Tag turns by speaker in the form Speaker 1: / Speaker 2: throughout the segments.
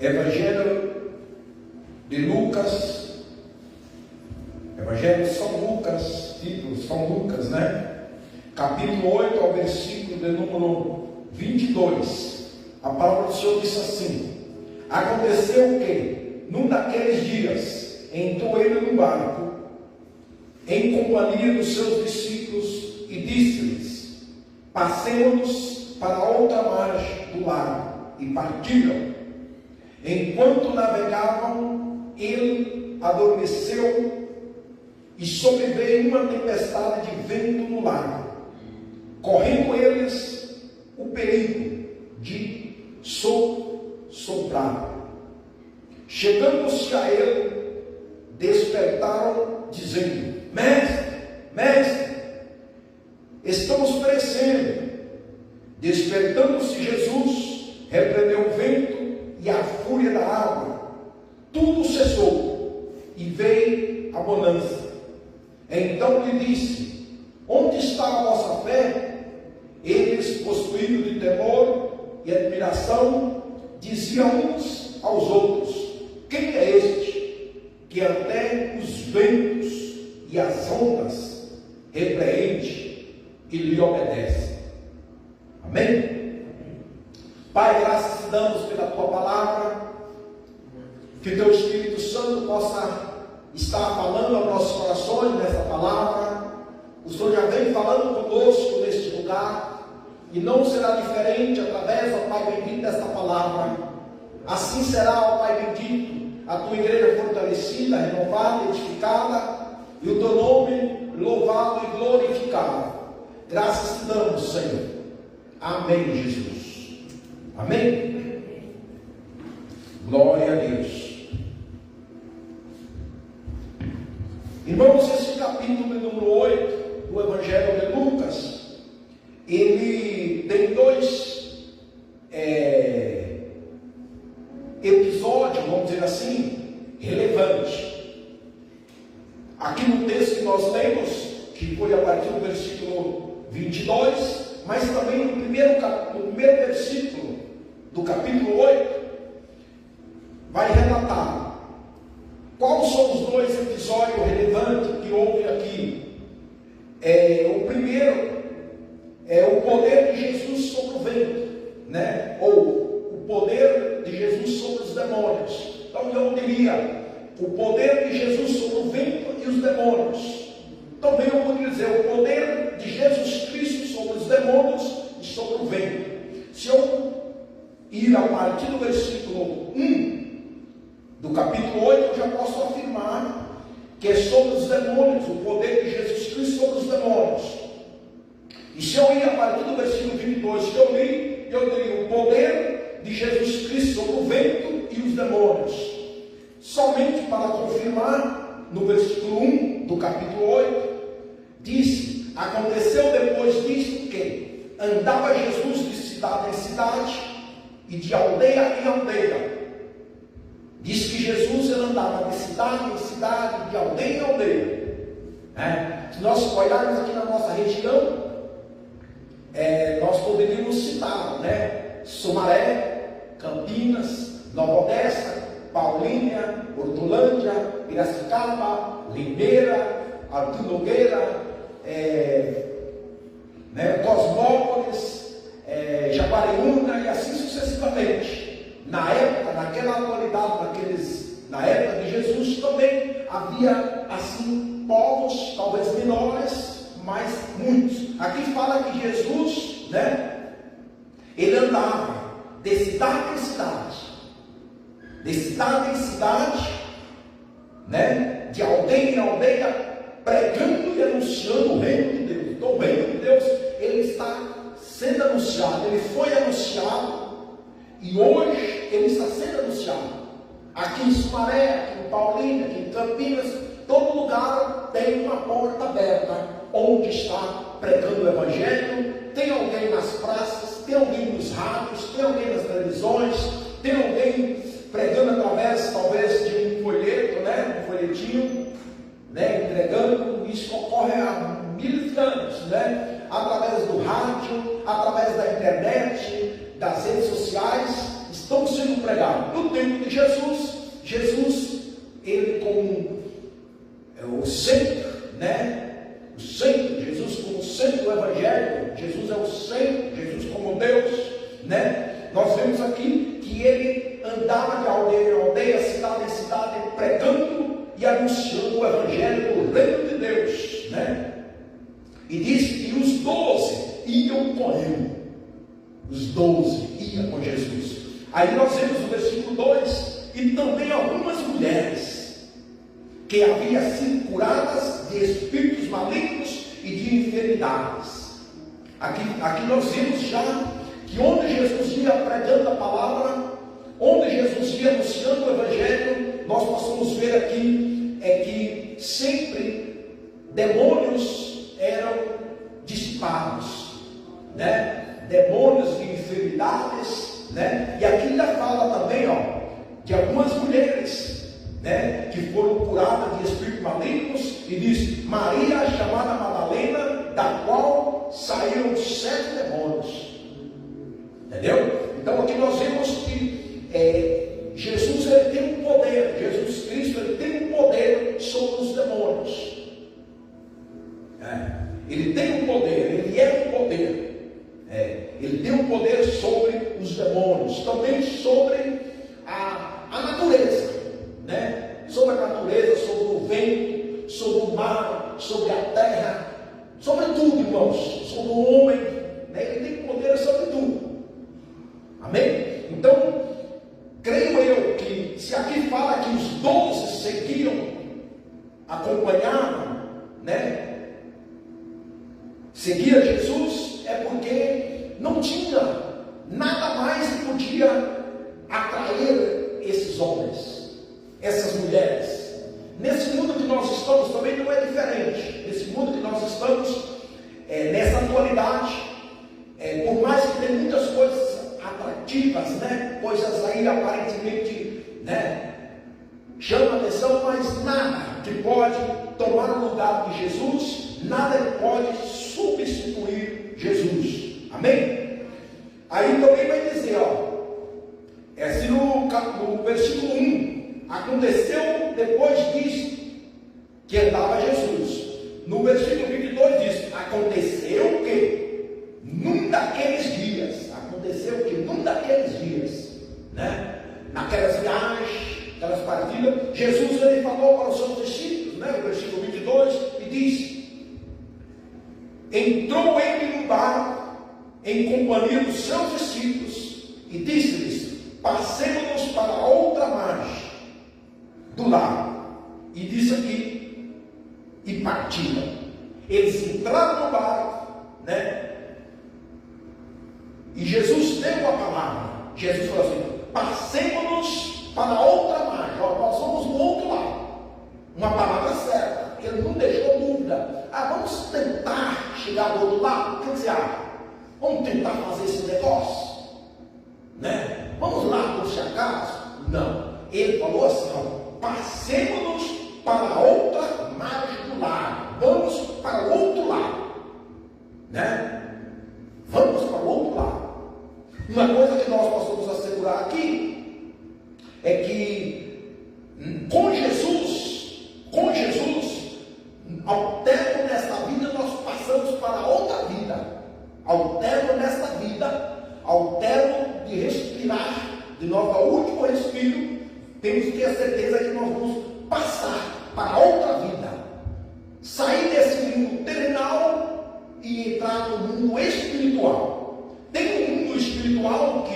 Speaker 1: Evangelho de Lucas, Evangelho de São Lucas, título São Lucas, né? Capítulo 8 ao versículo de número 22. A palavra do Senhor diz assim: aconteceu que, num daqueles dias, entrou ele no barco, em companhia dos seus discípulos, e disse-lhes: passemos para outra margem do lago, e partiram. Enquanto navegavam, ele adormeceu, e sobreveio uma tempestade de vento no lago, correndo eles o perigo de soprar. Chegando-se a ele, despertaram, dizendo: Mestre, estamos perecendo. Despertando-se Jesus, repreendeu o vento e a fúria da água, tudo cessou, e veio a bonança. Então lhe disse: onde está a vossa fé? Eles, possuídos de temor e admiração, diziam uns aos outros: quem é este, que até os ventos e as ondas repreende e lhe obedece? Amém? Pai, graças te damos pela tua palavra, que o teu Espírito Santo possa estar falando aos nossos corações nessa palavra. O Senhor já vem falando conosco neste lugar, e não será diferente através, ó Pai bendito, desta palavra. Assim será, ó Pai bendito, a tua igreja fortalecida, renovada, edificada, e o teu nome louvado e glorificado. Graças te damos, Senhor. Amém, Jesus. Amém? Glória a Deus. Irmãos, esse capítulo número 8 do Evangelho de Lucas, ele tem dois episódios, vamos dizer assim, relevantes. Aqui no texto que nós lemos, que foi a partir do versículo 22, mas também no primeiro versículo do capítulo 8, vai relatar quais são os dois episódios relevantes que houve aqui. O primeiro é o poder de Jesus sobre o vento, né? Ou o poder de Jesus sobre os demônios. Então eu diria o poder de Jesus sobre o vento e os demônios. Também eu poderia dizer o poder de Jesus Cristo sobre os demônios e sobre o vento. Se eu ir a partir do versículo 1 do capítulo 8, eu já posso afirmar que é sobre os demônios, o poder de Jesus Cristo sobre os demônios. E se eu ir a partir do versículo 22 que eu li, eu diria o poder de Jesus Cristo sobre o vento e os demônios. Somente para confirmar, no versículo 1 do capítulo 8, disse: aconteceu depois disto que andava Jesus de cidade em cidade e de aldeia em aldeia. Diz que Jesus ele andava de cidade em cidade, de aldeia em aldeia. Se nós olharmos aqui na nossa região, nós poderíamos citar, Sumaré, Campinas, Nova Odessa, Paulínia, Hortolândia, Piracicaba, Limeira, Artur Nogueira, Cosmópolis, Jaguariúna e assim sucessivamente. Na época, naquela atualidade, na época de Jesus também havia assim povos, talvez menores, mas muitos. Aqui fala que Jesus, ele andava de cidade em cidade, de aldeia em aldeia, pregando e anunciando o reino de Deus. Então o reino de Deus, ele está sendo anunciado, ele foi anunciado, e hoje ele está sendo anunciado. Aqui em Sumaré, aqui em Paulínia, aqui em Campinas, todo lugar tem uma porta aberta, onde está pregando o Evangelho. Tem alguém nas praças, tem alguém nos rádios, tem alguém nas televisões, tem alguém pregando através, talvez, de um folheto, um folhetinho, entregando. Isso ocorre há 1000 anos, através do rádio, através da internet, das redes sociais, estão sendo pregaram? No tempo de Jesus, ele como o centro, né? O centro, Jesus como centro do Evangelho, Jesus é o centro, Jesus como Deus, né? Nós vemos aqui que ele andava de aldeia em aldeia, cidade em cidade, pregando e anunciando o Evangelho do reino de Deus, né? E diz que os 12 iam com ele. Os 12 iam com Jesus. Aí nós vemos no versículo 2, e também algumas mulheres que haviam sido curadas de espíritos malignos e de enfermidades. Aqui nós vemos já que onde Jesus ia pregando a palavra, onde Jesus ia anunciando o Evangelho, nós possamos ver aqui que sempre demônios eram dissipados, né? Demônios de enfermidades, né? E aqui ainda fala também, de algumas mulheres, né, que foram curadas de espíritos malignos, e diz: Maria, chamada Madalena, da qual saíram 7 demônios. Entendeu? Então aqui nós vemos que Jesus, ele tem um poder, Jesus Cristo, ele tem um poder sobre os demônios. Ele tem um poder, ele é um poder. Ele tem um poder sobre os demônios, também sobre a natureza, né? Sobre a natureza, sobre o vento, sobre o mar, sobre a terra, sobre tudo, irmãos, sobre o homem, né? Ele tem poder sobre tudo. Amém? Então, creio eu que, se aqui fala que os 12 seguiam, acompanhavam, né? Seguia Jesus, é porque não tinha nada mais que podia atrair esses homens, essas mulheres. Nesse mundo que nós estamos também não é diferente. Nesse mundo que nós estamos, nessa atualidade, por mais que tenha muitas coisas atrativas, né? Coisas aí aparentemente, né, chamam a atenção, mas nada que pode tomar o lugar de Jesus, nada que pode substituir Jesus. Amém? Aí também vai dizer, assim no versículo 1, aconteceu depois disso que andava Jesus. No versículo 22 diz: aconteceu que num daqueles dias, né? Naquelas viagens, aquelas partidas, Jesus, ele falou para os seus discípulos, né? No versículo 22, e diz: entrou ele num barco em companhia dos seus discípulos e disse-lhes: passemos-nos para outra margem do lago. E disse aqui: e partiram. Eles entraram no barco, né? E Jesus deu a palavra. Jesus falou assim: passemos-nos para outra margem. Nós vamos no outro lado. Uma palavra certa. Ele não deixou dúvida. Vamos tentar chegar do outro lado. O que você acha? Vamos tentar fazer esse negócio, né? Vamos lá, por se acaso? Não. Ele falou assim: passemos-nos para outra margem do lago. Vamos para o outro lado, né? Vamos para o outro lado. Uma coisa que nós possamos assegurar aqui é que com Jesus, ao término desta vida, nós passamos para outra vida. Ao término desta vida, ao término de respirar, de nosso último respiro, temos que ter a certeza que nós vamos passar para outra vida. Sair desse mundo terrenal e entrar no mundo espiritual. Tem um mundo espiritual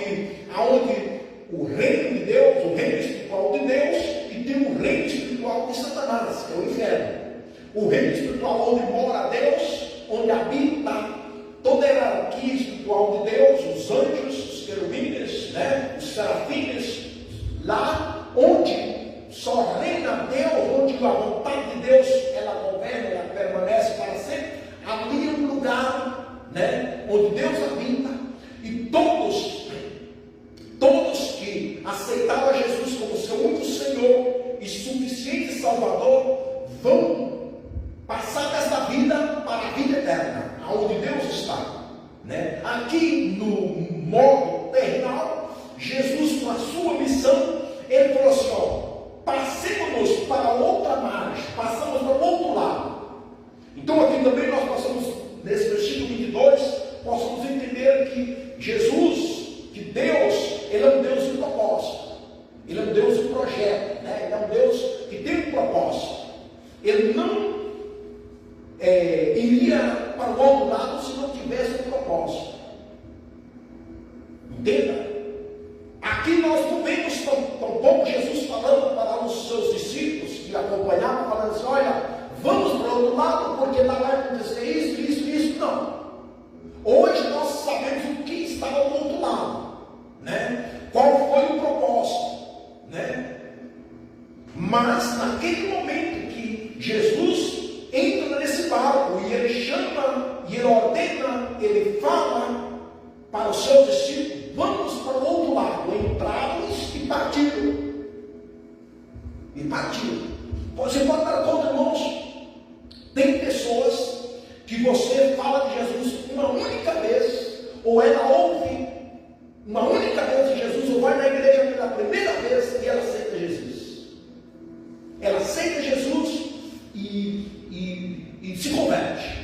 Speaker 1: aonde o reino de Deus, o reino espiritual de Deus, e tem o reino espiritual de Satanás, que é o inferno. O reino espiritual onde mora Deus, onde habita toda a hierarquia espiritual de Deus, os anjos, os querubins, né, os serafins, lá onde só reina Deus, onde a vontade de Deus ela governa, ela permanece para sempre. Ali é um lugar, né, onde Deus habita, e todos que aceitaram Jesus como seu único Senhor e suficiente Salvador vão passar desta vida para a vida eterna, aonde Deus está, né? Aqui no modo terrenal, Jesus, com a sua missão, missão, ele falou assim, passemos para outra margem, passamos para o outro lado. Então aqui também nós passamos, nesse versículo 22, possamos entender que Jesus, que Deus, Ele é um Deus de propósito. Ele é um Deus de projeto, né? Ele é um Deus que tem um propósito. Ele não iria para o outro lado se não tivesse um propósito. Entenda? Aqui nós não vemos tampouco Jesus falando para os seus discípulos que acompanhavam, falando assim, olha, vamos para o outro lado porque lá vai acontecer isso, isso, isso. Não. Hoje nós sabemos o que estava do outro lado, né? Qual foi o propósito, né? Mas naquele momento que Jesus entra nesse barco e ele chama, e ele ordena, ele fala para os seus discípulos, vamos para o outro lado. Entraram e partiram. E partiram. Você pode dar conta, irmãos, tem pessoas que você fala de Jesus uma única vez, ou ela ouve uma única vez de Jesus, ou vai na igreja pela primeira vez e ela aceita Jesus. Ela aceita Jesus e se converte.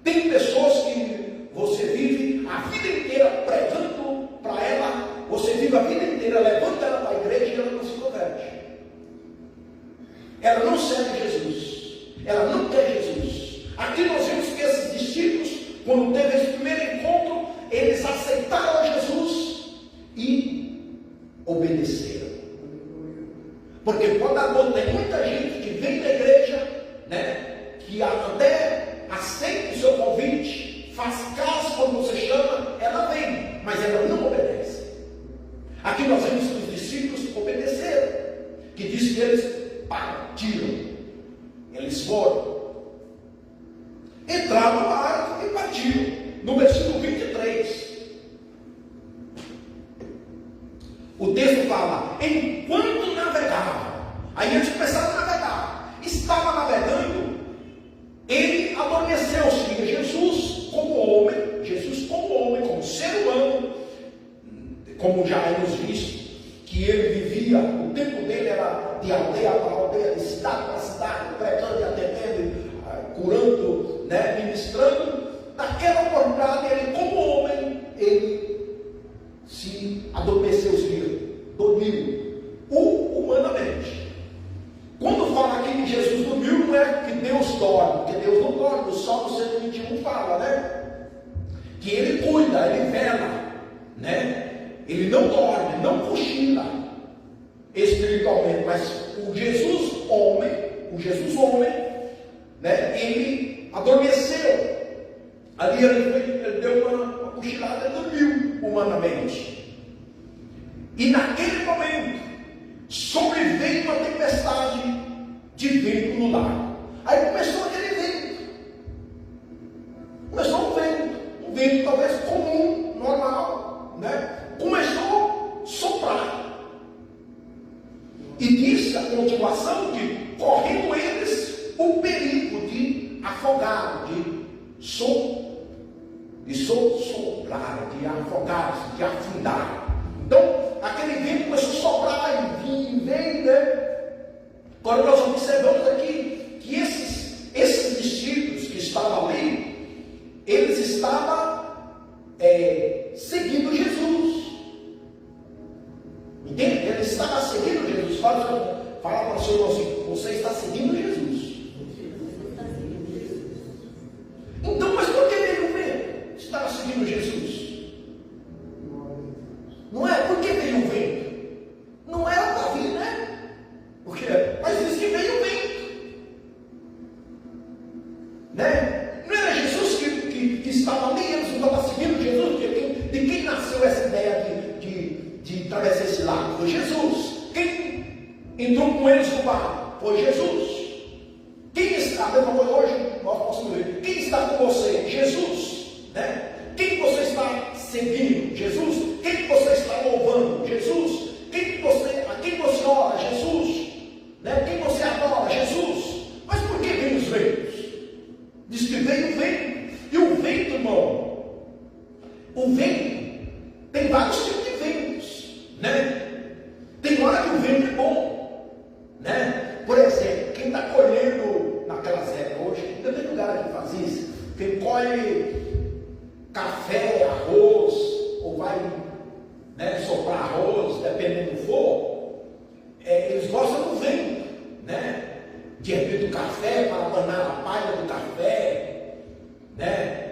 Speaker 1: Tem pessoas que você vive a vida inteira pregando para ela, você vive a vida inteira levando ela para a igreja e ela não se converte. Ela não serve Jesus, ela não quer Jesus. Aqui nós vemos que esses discípulos, quando teve esse primeiro encontro, eles aceitaram Jesus e obedeceram. Porque pode dar conta, tem muita gente que vem da igreja, né, que até aceita o seu convite, faz caso quando você chama, ela vem, mas ela não obedece. Aqui nós vemos que os discípulos obedeceram, que diz que eles partiram, eles foram, entraram no barco e partiram. No versículo 23, o texto fala, enquanto navegavam, aí eles começaram a navegar, estava navegando, ele adormeceu, ou seja, Jesus como homem, como ser humano, como já hemos visto, que ele vivia, o tempo dele era de aldeia para aldeia, de cidade para cidade, pregando e atendendo, curando, né, ministrando. Naquela oportunidade, ele como homem, ele se adormeceu, dormiu, humanamente. Quando fala aqui que Jesus dormiu, não é que Deus dorme, porque Deus não dorme, o Salmo 121 fala, né? Que ele cuida, ele vela, né? Ele não dorme, não cochila espiritualmente, mas o Jesus homem, né? Ele adormeceu. Ali ele deu uma cochilada, ele dormiu humanamente. E naquele momento, sobreveio uma tempestade de vento no lago. Aí começou aquele vento. Começou um vento talvez comum, normal, né? Começou a soprar. E disse a continuação de, correndo eles, o perigo de afogar, de soprar, de afogar-se, de afundar. Então, aquele vento começou a soprar e vem, né? Agora nós observamos aqui que esses discípulos que estavam ali, eles estavam seguindo Jesus. Entende? Eles estavam seguindo Jesus. Fala para o seu irmão assim, você está seguindo Jesus. Então, mas por que veio o vento? Estava seguindo Jesus. Não é? Por que veio o vento? Não era para vir, né? Porque, mas diz que veio o vento. Né? Não era Jesus que estava ali, eles não estavam seguindo Jesus. De quem nasceu essa ideia de atravessar esse lago? Foi Jesus. Quem entrou com eles no barco? Foi Jesus. Quem está, hoje nós possamos ver, quem está com você? Jesus. Né? Quem você está seguindo? Jesus. Quem você está louvando? Jesus. A quem você ora? Jesus. Né? Quem você adora? Jesus. Mas por que vem os ventos? Diz que veio o vento. E o vento, irmão, o vento tem vários tipos de ventos, né? Tem vento é bom, né? Por exemplo, quem está colhendo naquelas épocas hoje, ainda tem lugar que faz isso, quem colhe café, arroz, ou vai, né, soprar arroz, dependendo do for, eles gostam do vento, né? De repente o café, para abanar a palha do café, né?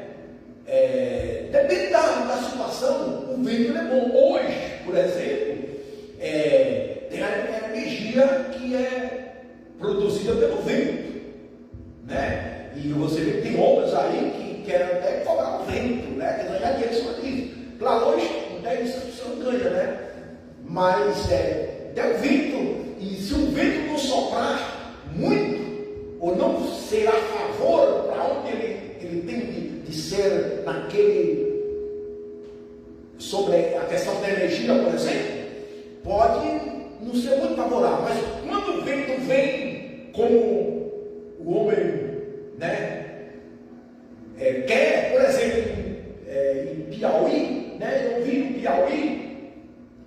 Speaker 1: Depende da situação, o vento é bom. Hoje, por exemplo, tem a energia que é produzida pelo vento, né? E você vê que tem homens aí que querem até cobrar o vento, né? Que ganhar dinheiro em cima disso. Claro, hoje, você não ganha, né? Mas tem o vento, e se o vento não soprar muito, ou não ser a favor para onde ele tem de ser naquele, sobre a questão da energia, por exemplo, pode não ser muito favorável, mas quando o vento vem como o homem, né, quer, por exemplo, em Piauí, né, eu vi no Piauí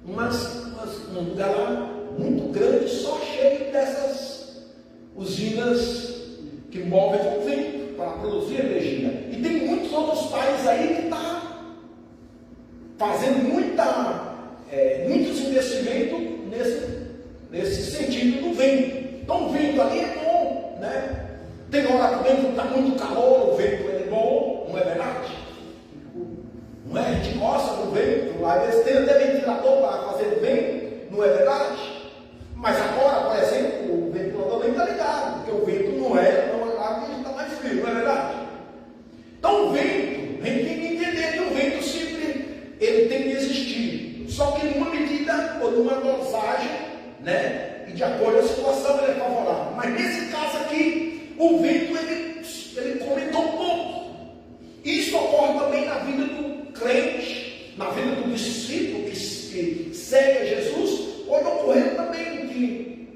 Speaker 1: um lugar lá muito grande, só cheio dessas usinas que movem com vento para produzir energia. E tem muitos outros países aí que estão fazendo muitos investimentos nesse sentido do vento. Então o vento ali é bom, né? Tem hora que o vento está muito calor, o vento é bom, não é verdade? Não é? A gente gosta do vento, às vezes tem até ventilador para fazer vento, não é verdade? Mas agora, por exemplo, o ventilador nem está ligado, porque o vento não é lá que a gente está mais frio, não é verdade? Então o vento, a gente tem que entender que o vento sempre ele tem que existir, só que numa medida ou numa dosagem, né? E de acordo com a situação ele é favorável. Mas nesse caso aqui, o vento ele comentou um pouco. Isso ocorre também na vida do crente, na vida do discípulo que segue a Jesus. Pode ocorrer também que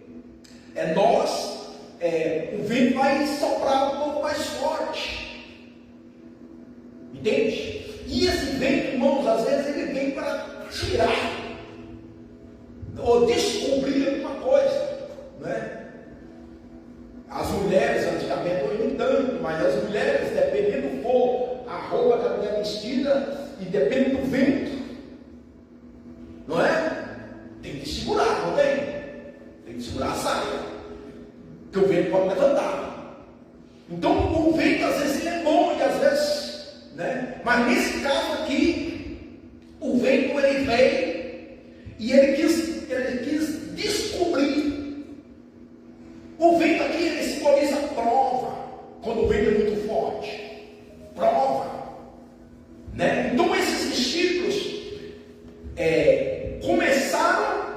Speaker 1: o vento vai soprar um pouco mais forte. Entende? E esse vento, irmãos, às vezes ele vem para tirar ou descobrir alguma coisa, né? As mulheres, antigamente, hoje nem tanto, mas as mulheres, dependendo do for a roupa que a mulher vestida, e dependendo do vento, não é? Tem que segurar, não tem? Tem que segurar a saia, que o vento pode levantar. Então, o vento, às vezes, ele é bom, e às vezes, né? Mas nesse caso aqui, o vento, ele veio, e ele quis descobrir. O vento aqui, ele simboliza prova, quando o vento é muito forte. Prova. Né? Então, esses discípulos começaram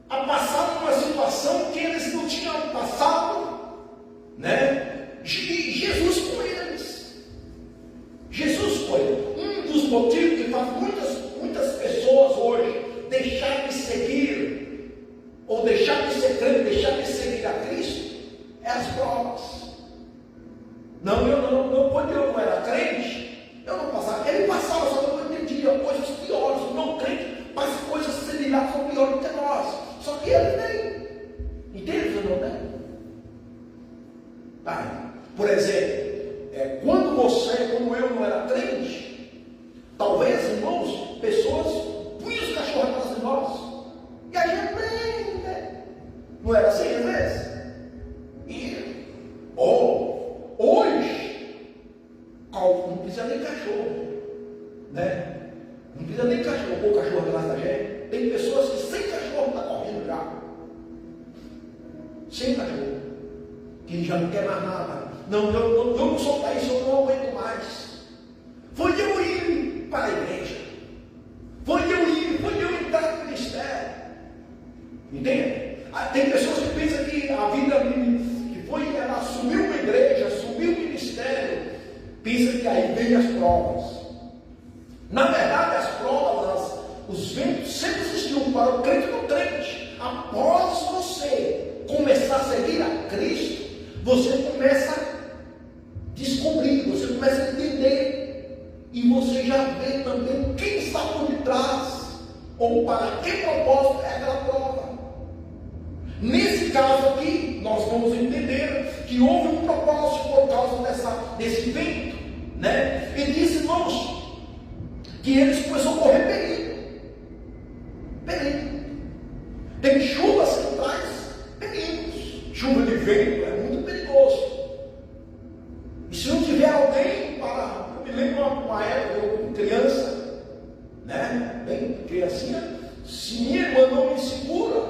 Speaker 1: a passar por uma situação que eles não tinham passado, né? E Jesus com eles. Jesus foi um dos motivos que faz muitas pessoas hoje deixar de seguir, ou deixar de ser crente, deixar de seguir a Cristo, é as provas. Não, quando eu não era crente, eu não passava. Ele passava, só que eu não entendia coisas piores. O não crente passa coisas similares, são piores do que nós. Só que ele nem. Entende, não é? Por exemplo, como eu não era crente, talvez, irmãos, pessoas punham os cachorros atrás de nós. E a gente nem, né? Não era assim às vezes? Hoje, não precisa nem cachorro, né? Não precisa nem cachorro, pôr o cachorro atrás da gente. Tem pessoas que sem cachorro estão correndo já. Sem cachorro. Que já não quer mais nada. Não, vamos soltar isso, eu não aguento mais. Foi eu ir para a igreja. Foi eu entrar no ministério. Entende? Tem pessoas que pensam que a vida que foi, ela assumiu uma igreja, assumiu um ministério, pensa que aí vem as provas. Na verdade, as provas, os ventos sempre existiam para o crente do crente. Após você começar a seguir a Cristo, você começa a descobrir, você começa a entender, e você já vê também quem está por detrás, ou para que propósito é aquela prova. caso aqui, nós vamos entender que houve um propósito por causa desse vento, né? E disse, irmãos, que eles começaram a correr perigo. Tem chuvas que traz perigos. Chuva de vento é muito perigoso. E se não tiver alguém para... Eu me lembro uma época, eu criança, né? Bem criancinha, se minha irmã não me segura,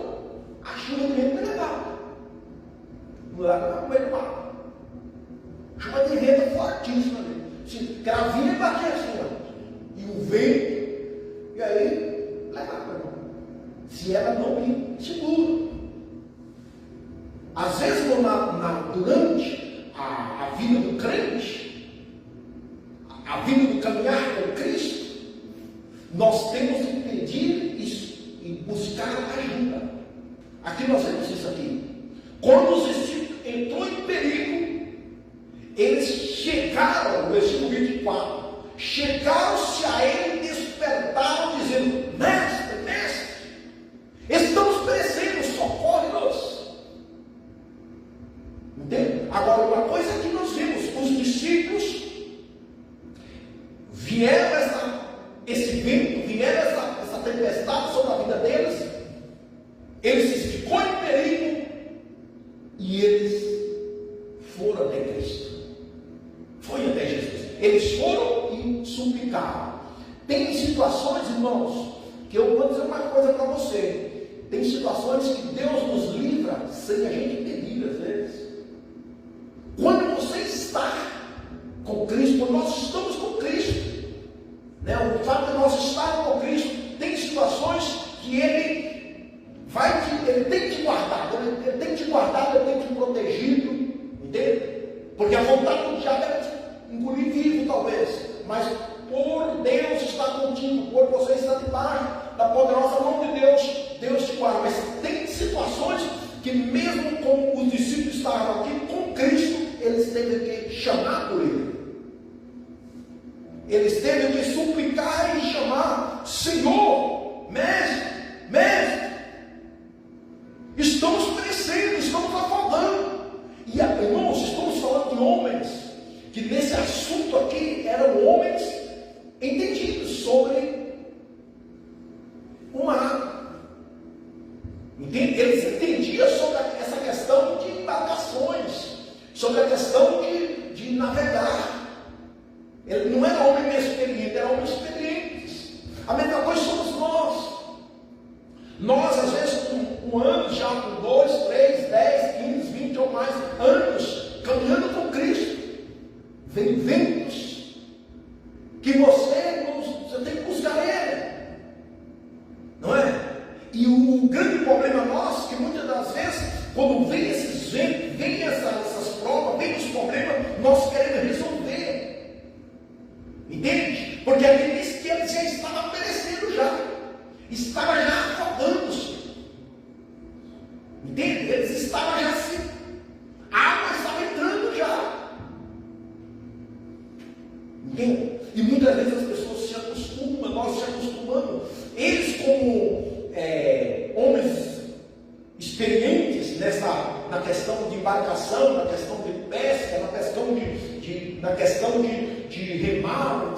Speaker 1: a chuva de vento me levava. Não leva no meio do mar. Chuva de vento é fortíssima. Se gravinha e batia assim, ó. E o vento, e aí levava, irmão. Se ela não me segura. Às vezes, durante a vida do crente, a vida do caminhar com Cristo, nós temos que pedir isso e buscar ajuda. Aqui nós vemos isso aqui. Quando os discípulos entrou em perigo, eles chegaram, no versículo 24, chegaram-se a ele e despertaram, dizendo: mestre, estamos perecendo, socorre-nos. Entende? Agora, uma coisa que nós vimos, os discípulos vieram esse vento, vieram essa tempestade sobre a vida deles, eles ficou em perigo e eles foram até Cristo. Foi até Jesus. Eles foram e suplicaram. Tem situações, irmãos, que eu vou dizer uma coisa para você. Tem situações que Deus nos livra sem a gente pedir, às vezes. Quando você está com Cristo, quando nós estamos com Cristo, né, o fato de nós estarmos com Cristo, tem situações que Ele tem te guardado, Ele tem te guardado, Ele tem te protegido, entende? Porque a vontade do diabo é te engolir vivo, talvez, mas por Deus estar contigo, por você estar debaixo da poderosa mão de Deus, Deus te guarda. Mas tem situações que mesmo como os discípulos estavam aqui com Cristo, eles teve que chamar por Ele. Eles teve que suplicar e chamar: Senhor, mestre, estamos perecendo, estamos afogando. E irmãos, estamos falando de homens que nesse assunto aqui eram homens entendidos sobre o mar. Entende? Eles entendiam sobre essa questão de embarcações, sobre a questão de navegar. Ele não era homem inexperiente, era homens experientes. A mesma coisa somos nós. Nós, às vezes, com anos, já com 2, 3, 10, 15, 20 ou mais anos, caminhando com Cristo, vem ventos que você tem que buscar Ele. Não é? E o grande problema nosso, que muitas das vezes, quando vem esses ventos, vem essas provas, vem os problemas, nós queremos resolver. Entende? Porque ele disse que ele já estava perecendo já. Estava já afogando-se. Entende? Eles estavam já assim. A água estava entrando já. Entende? E muitas vezes as pessoas se acostumam, nós se acostumamos. Eles como homens experientes na questão de embarcação, na questão de pesca, na questão de remar,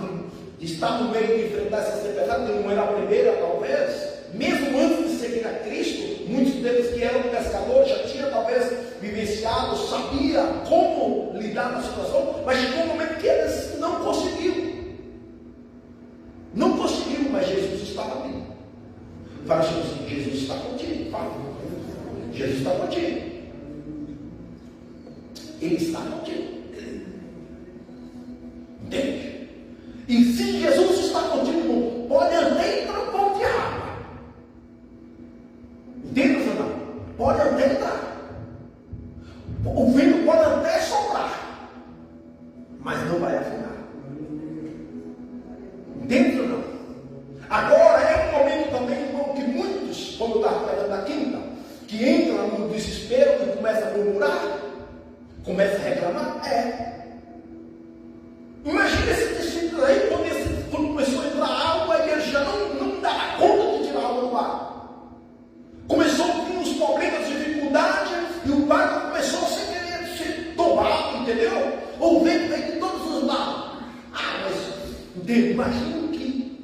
Speaker 1: de estar no meio de enfrentar essas tempestades, que não era a primeira talvez, mesmo antes de seguir a Cristo, muitos deles que eram pescadores já tinham talvez vivenciado, sabia como lidar na situação, mas chegou um momento que eles não conseguiram. Não conseguiram, mas Jesus estava ali. Fala assim: Jesus está contigo. Fala. Jesus está contigo. Ele está contigo. Entende? E se Jesus está contigo, pode até entrar um pão de água. Entende, não? Pode até entrar. O vento pode até soprar, mas não vai afundar. Entende ou não? Agora é um momento também, irmão, que muitos, como eu estava pegando na quinta, que entram no desespero e começam a murmurar, começam a reclamar. Imagina esse discípulo aí, quando começou a entrar água, e ele já não dava conta de tirar água do mar. Começou a vir os problemas, dificuldade, Imagina que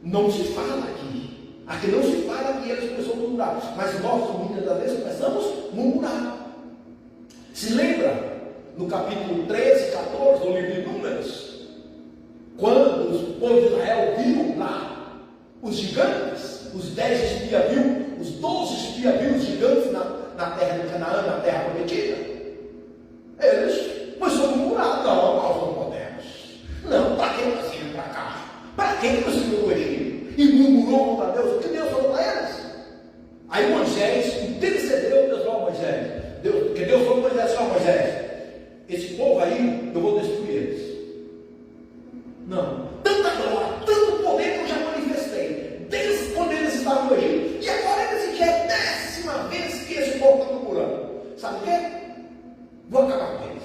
Speaker 1: não se fala aqui. Aqui não se fala que eles começaram a murmurar. Mas nós, muitas das vezes, começamos a murmurar. Se lembra, no capítulo 13, 14 do livro de Números, quando o povo de Israel viu lá os gigantes, os 10 espias viu, os 12 espias viu os gigantes na terra de Canaã, na terra prometida, eles começaram a murmurar: não, nós não podemos. Não, para que nós viemos para cá? Para que nós viemos do Egito? E murmurou contra Deus. O que Deus falou para eles? Aí Moisés intercedeu. Deus falou: Moisés, porque Deus falou para Moisés: Moisés, esse povo aí, eu vou destruir eles. Não, tanta glória, tanto poder que eu já manifestei, desde quando eles estavam no Egito, e agora eles já é a 10ª vez que esse povo está murmurando. Sabe o quê? Vou acabar com eles.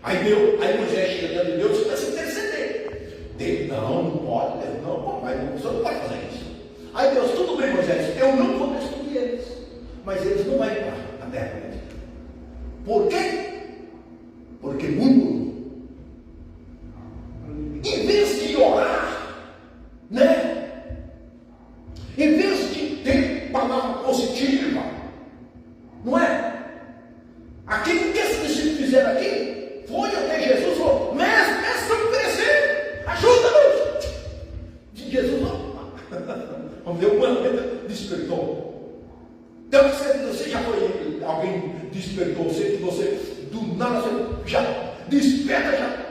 Speaker 1: Aí Moisés chega diante de Deus e começa a interceder. Deus: não pode, Deus, não, mas você não pode fazer isso. Aí Deus: tudo bem, Moisés, eu não vou destruir eles, mas eles não vão entrar na terra prometida. Por quê? Porque murmuram. Em vez de orar, né? Em vez de ter palavra positiva, não é? Aquilo que esses discípulos fizeram aqui foi até Jesus e falou: mestre, estamos perecendo, ajuda-nos. De Jesus não. Vamos ver, uma despertou. Então você já foi, alguém despertou você, que você do nada você já desperta, já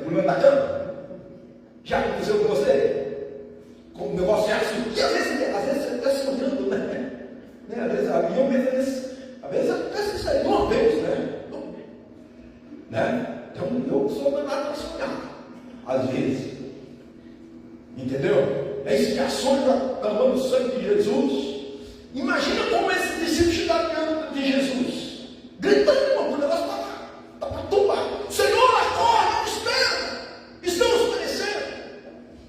Speaker 1: pulando da cama. Já aconteceu com você? Com um negócio assim. E às vezes você está sonhando, né? Às vezes, eu mesmo, às vezes acontece isso aí de uma vez, né? Então eu sou mandado para sonhar. Às vezes. Entendeu? É isso que a sonha clamando o sangue de Jesus. Imagina como esses discípulos chegaram diante de Jesus, gritando, o negócio está para tombar. Senhor, acorda, não espera, estamos perecendo.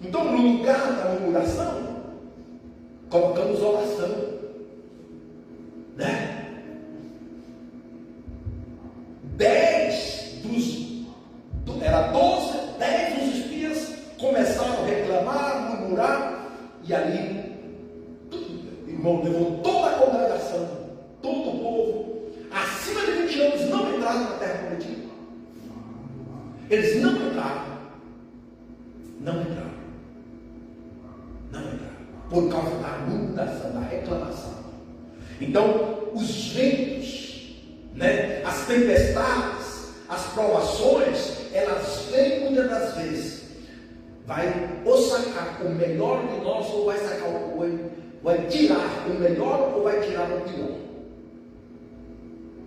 Speaker 1: Então, no lugar da murmuração, colocamos oração, né? 10 dos espias começaram a reclamar, murmurar, e ali, irmão, levou toda a congregação, todo o povo, acima de 20 anos, não entraram na terra prometida. Eles não entraram. Por causa da murmuração, da reclamação. Então, os ventos, né, as tempestades, as provações, elas vêm muitas das vezes. Vai ou sacar o melhor de nós, ou vai sacar vai tirar o melhor, ou vai tirar o pior.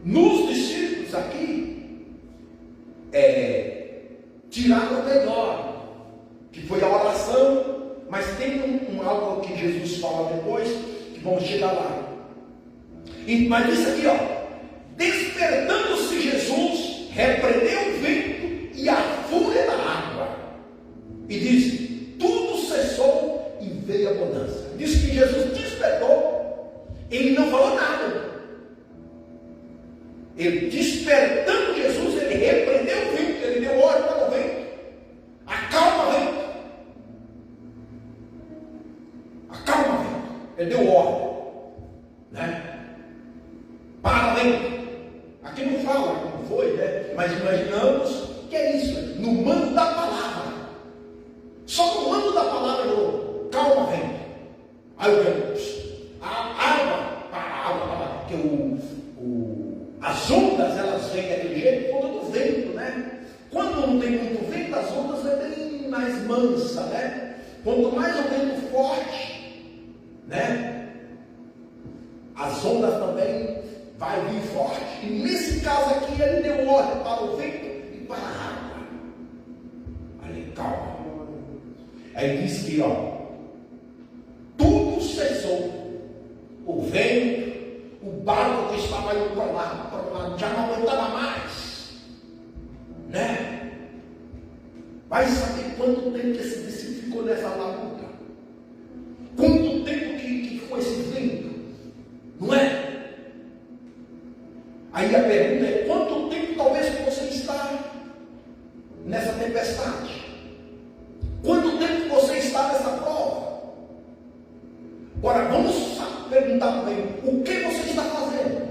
Speaker 1: Nos discípulos aqui, tiraram o melhor, que foi a oração. Mas tem algo que Jesus fala depois, que vamos chegar lá. Mas isso aqui, despertando-se Jesus, repreendeu o vento e a fúria da água, e disse: tudo cessou e veio a bonança. Diz que Jesus despertou, ele não falou nada. Ele, despertando Jesus, ele repreendeu o vento, ele deu ordem para o vento: acalma o vento. Acalma, vento. Ele deu ordem, né? Para, vento. Aqui não fala como foi, né? Mas imaginamos que é isso, no mando da palavra. Só no mando da palavra eu calma, vento. Aí o vento, água, porque as ondas, elas vêm daquele jeito por causa do vento, né? Quando não tem muito vento, as ondas vêm bem mais mansa, né? Quanto mais o vento forte, né? As ondas também vai vir forte. E nesse caso aqui, ele deu ordem para o vento e para a água. Ali, calma. Aí diz que, tudo cessou. O vento, o barco que estava indo para lá, já não aguentava mais, né? Vai saber quanto tempo esse discípulo ficou nessa labuta? Quanto tempo que ficou esse vento? Não é? Aí a pergunta é: quanto tempo talvez você está nessa tempestade? Agora, vamos perguntar também, o que você está fazendo?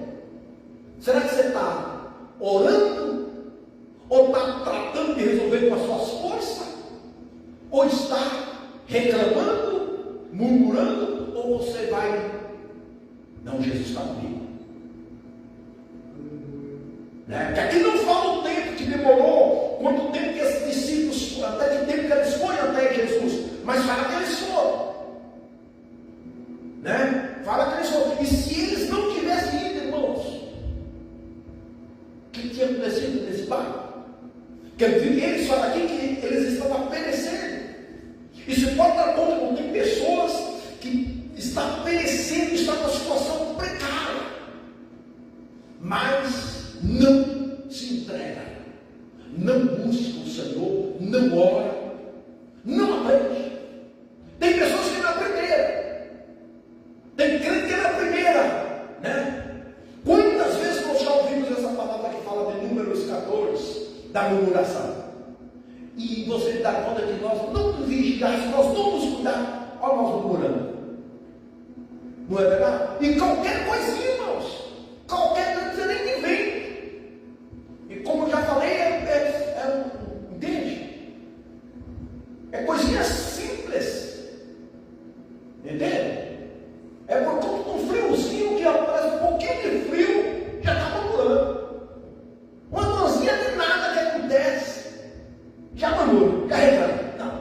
Speaker 1: Será que você está orando? Ou está tratando de resolver com as suas forças? Ou está reclamando, murmurando? Ou você vai, não, Jesus está comigo. Né? Porque aqui não fala o tempo que demorou, quanto tempo que esses discípulos, até que tempo que eles foram até Jesus, mas fala que eles foram. Né? Fala que eles foram. E se eles não tivessem ido, irmãos, o que tinha acontecido nesse barco? Porque eles falam aqui que eles estavam perecendo. E você pode dar conta que tem pessoas que estão perecendo, estão numa situação precária, mas não se entrega, não busca o Senhor, não ora, não aprende. Tem pessoas que não aprenderam. Tem crente que é na primeira, né? Quantas vezes nós já ouvimos essa palavra que fala de Números 14, da murmuração? E você dá conta que nós não nos vigiamos, nós não nos cuidamos, olha nós murmurando. Não é verdade? E qualquer coisinha, irmãos, qualquer coisa, você nem que vem. E como eu já falei, entende? É coisinha simples. Entende? É por conta de um friozinho que aparece um pouquinho de frio, já está murmurando. Uma dorzinha de nada que acontece, já murmura, já reclama. Não.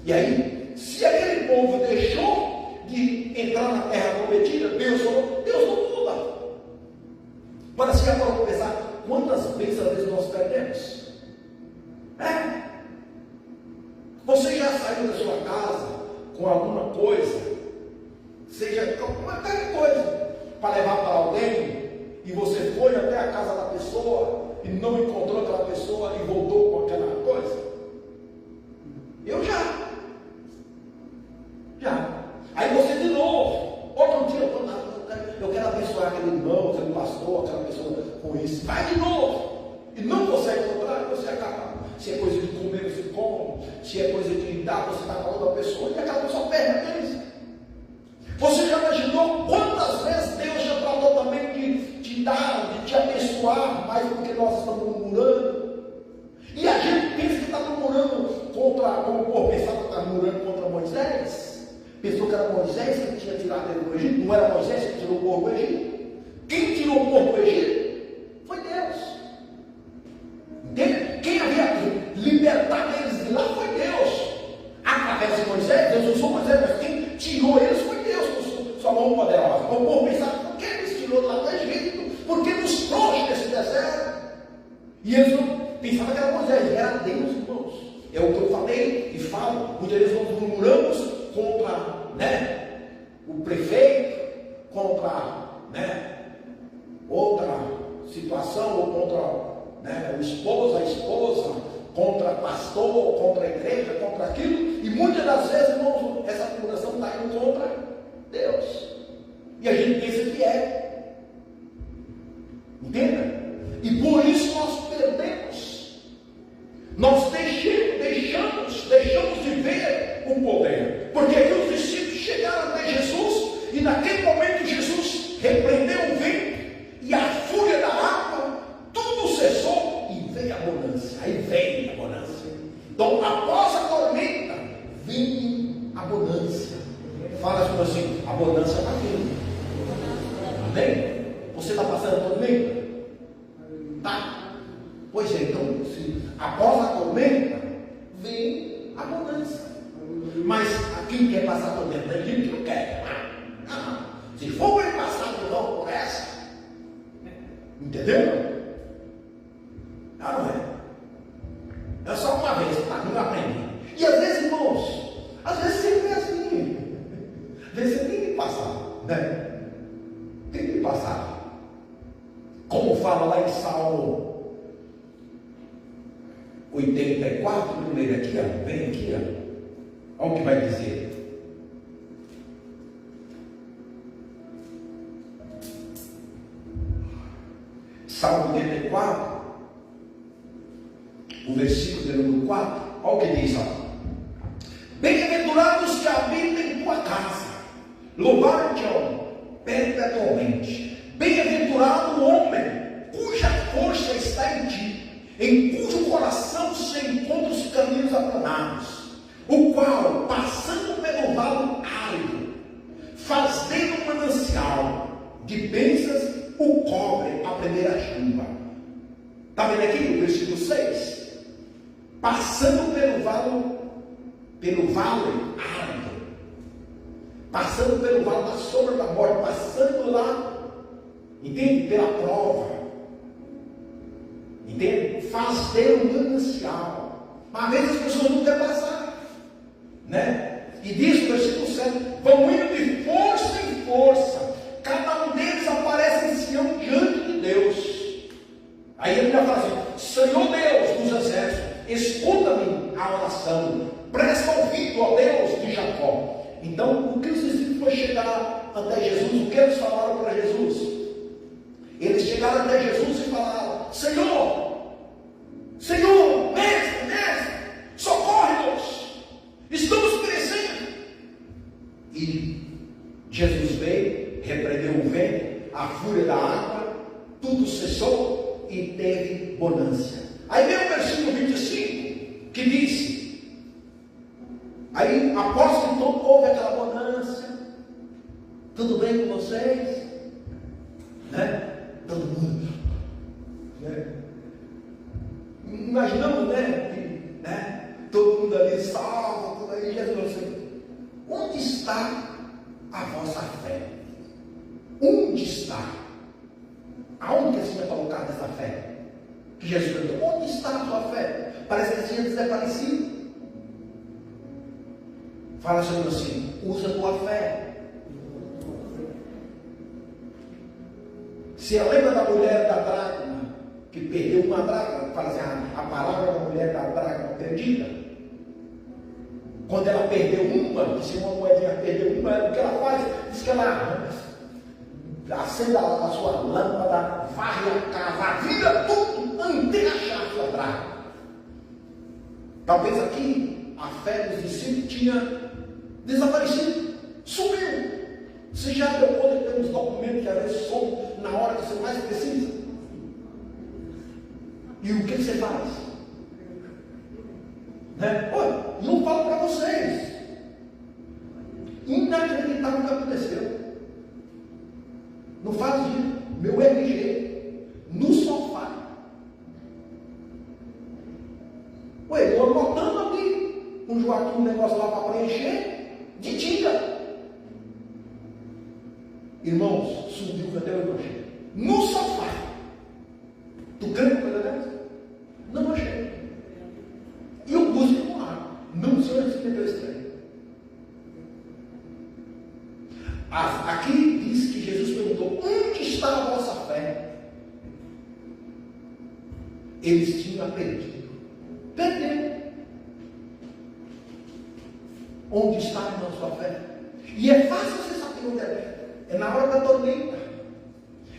Speaker 1: E aí, se aquele povo deixou de entrar na terra prometida, Deus não muda. Para se agora pensar, quantas vezes às vezes nós perdemos? Você já saiu da sua casa com alguma coisa, seja qualquer coisa, para levar para alguém, e você foi até a casa da pessoa e não encontrou aquela pessoa e voltou com aquela coisa? Eu já. Aí você de novo, outro dia, eu quero abençoar aquele irmão, aquele pastor, aquela pessoa com isso, vai de novo, e não consegue encontrar, você acaba. Se é coisa de comer, você come. Se é coisa de dar, você está falando da pessoa. E aquela pessoa perde a bênção. Você já imaginou quantas vezes Deus já tratou também de te dar, de te abençoar, mais do que nós estamos murmurando? E a gente pensa que está murmurando contra, como o povo pensava que está murmurando contra Moisés. Pensou que era Moisés que tinha tirado ele do Egito. Não era Moisés que tirou o povo do Egito. Quem tirou o povo do Egito foi Deus. Quem havia libertado eles de lá foi Deus. Através de Moisés, Deus usou Moisés, mas quem tirou eles foi Deus, com sua mão poderosa. O povo pensava, por que nos tirou lá do Egito? Por que nos trouxe desse deserto? E eles não pensavam que era Moisés, era Deus, irmãos. É o que eu falei e falo. Muitas vezes nós murmuramos contra, o prefeito, contra, outra situação, ou contra o esposo, a esposa, contra pastor, contra a igreja, contra aquilo, e muitas das vezes, irmãos, essa murmuração está indo contra Deus, e a gente pensa que é, entenda? E por isso nós perdemos, nós deixamos de ver o poder, porque aqui os discípulos chegaram até Jesus, e naquele momento Jesus repreendeu o vento, e a fúria da água, tudo cessou e veio a bonança. Aí vem a bonança. Então, após a tormenta, vem a bonança. Fala assim, a bonança está vindo. Amém? Você está passando a tormenta? Tá? Pois é, então, após a tormenta, vem a bonança. Mas quem quer passar a tormenta? Tem gente que não quer. Se for para passar de novo por essa, entendeu? Não é? É só uma vez, tá? Não aprendi. E às vezes, irmãos, às vezes sempre é assim. Às vezes você tem que passar, né? Tem que passar. Como fala lá em Salmo 84, primeiro aqui, ó. Vem aqui, ó. Olha o que vai dizer. Salmo 84, o versículo de número 4, olha o que diz, ó. Bem-aventurado Louvai-te, ó, perpetuamente. Bem-aventurado o homem cuja força está em ti, em cujo coração se encontram os caminhos aplanados, o qual, passando pelo vale árido, faz dele um manancial de bênçãos, o cobre a primeira chuva. Está vendo aqui no versículo 6? Passando pelo vale árido, passando pelo vale da sombra da morte, passando lá, entende? Pela prova, entende? Faz dele um manancial. Mas às vezes as pessoas não querem passar, né? E diz o versículo 7: vão indo de força em força, cada um deles aparece em Sião diante de Deus. Aí ele vai falar assim: Senhor Deus dos exércitos, escuta-me a oração, presta ouvido, ó Deus de Jacó. Então, o que os discípulos foram chegar até Jesus, o que eles falaram para Jesus? Eles chegaram até Jesus e falaram: Senhor, Senhor, mestre, mestre, socorre-nos, estamos perecendo. E Jesus veio, repreendeu o vento, a fúria da água, tudo cessou e teve bonança. Aí vem o versículo 25, que diz: aí, após que todo houve aquela bonança, tudo bem com vocês? Né? Todo mundo, né? Imaginamos, né? Que, né? Todo mundo ali salvo, tudo aí. Jesus falou assim: onde está a vossa fé? Onde está? Aonde que você vai colocar essa fé? Que Jesus perguntou: onde está a tua fé? Parece que tinha desaparecido. Fala sobre assim: usa a tua fé. Você lembra da mulher da dracma, que perdeu uma dracma? Fala assim, a palavra da mulher da dracma perdida. Quando ela perdeu uma, se uma moedinha perdeu uma, o que ela faz? Diz que ela acende a sua lâmpada, varre a casa, vira tudo, até achar a sua dracma. Talvez aqui a fé dos discípulos tinha desaparecido, sumiu. Você já deu conta que tem uns documentos que às vezes somam na hora que você mais precisa? E o que você faz? Né? Olha, eu falo para vocês, inacreditável o que aconteceu. Não faz isso. Meu RG no sofá. Ué, eu anotando aqui com o Joaquim um negócio lá para preencher de dia. Irmãos, subiu até o achei. No sofá. Tu ganha uma coisa dessa? Não achei. E eu busco no ar. Não sei onde se meteu esse trem. Aqui diz que Jesus perguntou: onde está a vossa fé? Eles tinham perdido. Perdeu. Onde está a sua fé? E é fácil você saber onde é. É na hora da tormenta.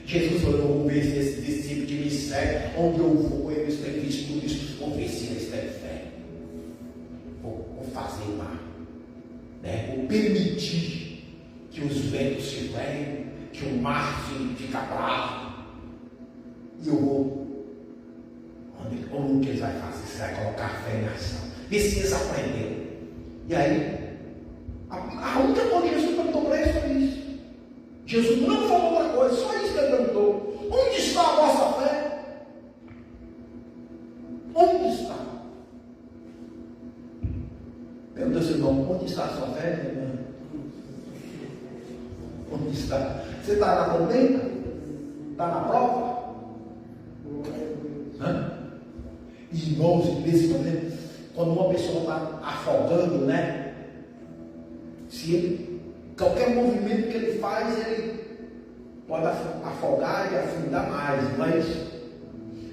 Speaker 1: Jesus falou: eu vou ver se esse discípulo que me segue, onde eu vou, eles têm visto tudo isso, vou ver se eles têm fé. Vou fazer lá, né? Vou permitir que os ventos se venham, que o mar fica bravo, e eu vou. Onde que eles vão fazer? Você vai colocar fé em ação. Vê se eles aprenderam. E aí, a única coisa que Jesus perguntou para eles foi isso. Jesus não falou outra coisa, só isso que ele perguntou: onde está a vossa fé? Onde está? Pergunta ao seu irmão: onde está a sua fé, irmã? Onde está? Você está na tormenta? Está na prova? Hã? Irmãos, principalmente quando uma pessoa está afogando, né? Se ele, qualquer movimento que ele faz, ele pode afogar e afundar mais, mas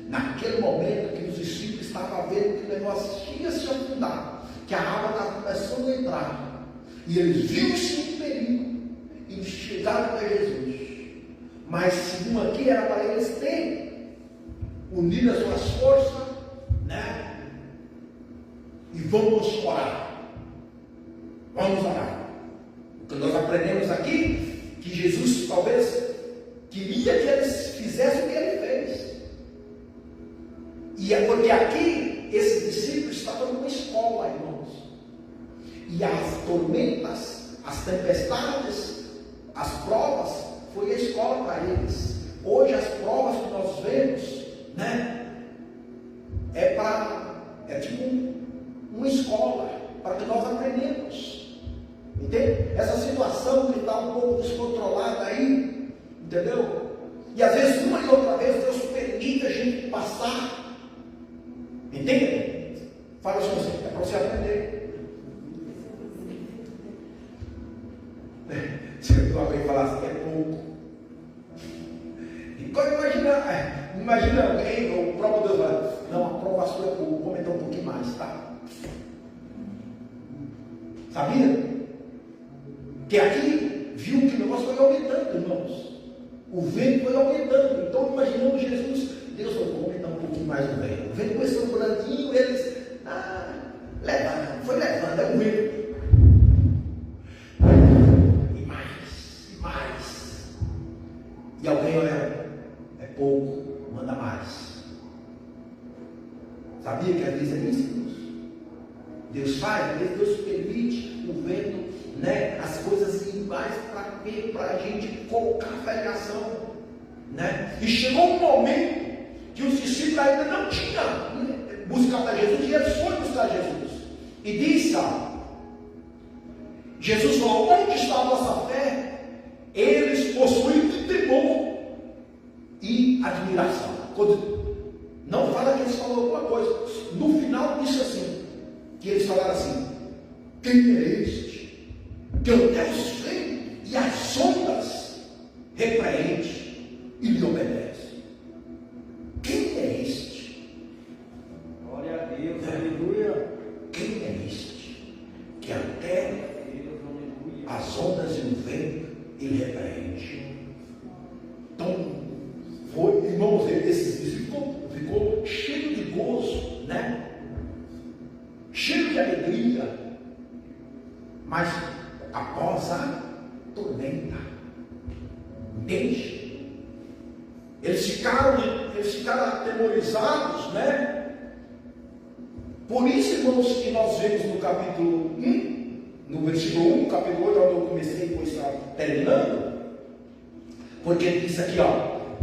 Speaker 1: naquele momento que os discípulos estavam vendo que o negócio ia se afundar, que a água estava começando a entrar, e eles viram-se em perigo e chegaram para Jesus. Mas segundo aqui era para eles terem unido as suas forças, né? E vamos orar. Vamos orar. Nós aprendemos aqui que Jesus talvez queria que eles fizessem o que ele fez. E é porque aqui esses discípulos estavam numa escola, irmãos. E as tormentas, as tempestades, as provas, foi a escola para eles. Hoje as provas que nós vemos, né? É tipo uma escola para que nós aprendemos. Entende? Essa situação que está um pouco descontrolada aí, entendeu? E às vezes uma e outra vez Deus permite a gente passar. Entende? Fala assim, é para você aprender. Se alguém falasse que é pouco. E imagina alguém, o próprio Deus vai, não, a prova sua é pouco, vou aumentar um pouquinho mais, tá? Sabia? Que aqui viu que o negócio foi aumentando, irmãos. O vento foi aumentando. Então imaginando Jesus, Deus falou, vou aumentar um pouquinho mais o vento. O vento começou grandinho, eles levando, é o vento. E mais. E alguém olha, é pouco, manda mais. Sabia que às vezes é isso, irmãos? Deus faz, às vezes Deus permite o vento, né? As coisas irem mais para a gente colocar feriação, né? E chegou um momento que os discípulos ainda não tinham buscado a Jesus, e eles foram buscar Jesus. E disse, Jesus falou, onde está a nossa fé? Eles possuem de temor e admiração. Não fala que eles falaram alguma coisa. No final disse assim, que eles falaram assim, quem é este? Que o Deus vem e as ondas repreende e lhe obedece. Quem é este?
Speaker 2: Glória a Deus, aleluia.
Speaker 1: Quem é este? Que a terra, as ondas e o vento, ele repreende. Então, irmãos, esse ficou cheio de gozo, né? Cheio de alegria, mas após a tormenta, entende? Eles ficaram atemorizados, né? Por isso, irmãos, que nós vemos no capítulo 1, no versículo 1, capítulo 8, onde eu comecei e depois está terminando, porque diz aqui,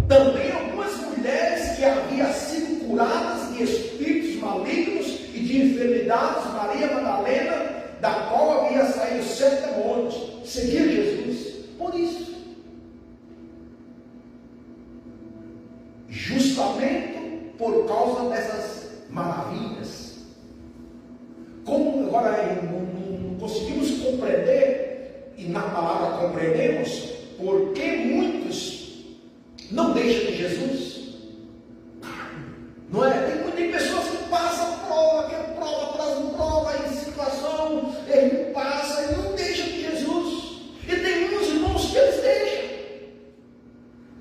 Speaker 1: também algumas mulheres que haviam sido curadas de espíritos malignos e de enfermidades, Maria Madalena, da qual havia saído 7 demônios, seguiam Jesus. Por isso, justamente por causa dessas maravilhas. Como agora não conseguimos compreender, e na palavra compreendemos, porque muitos não deixam de Jesus. Não é? Tem pessoas que passam prova, que prova atrás de prova, em situação, ele passa e não deixa de Jesus. E tem uns irmãos que eles deixam.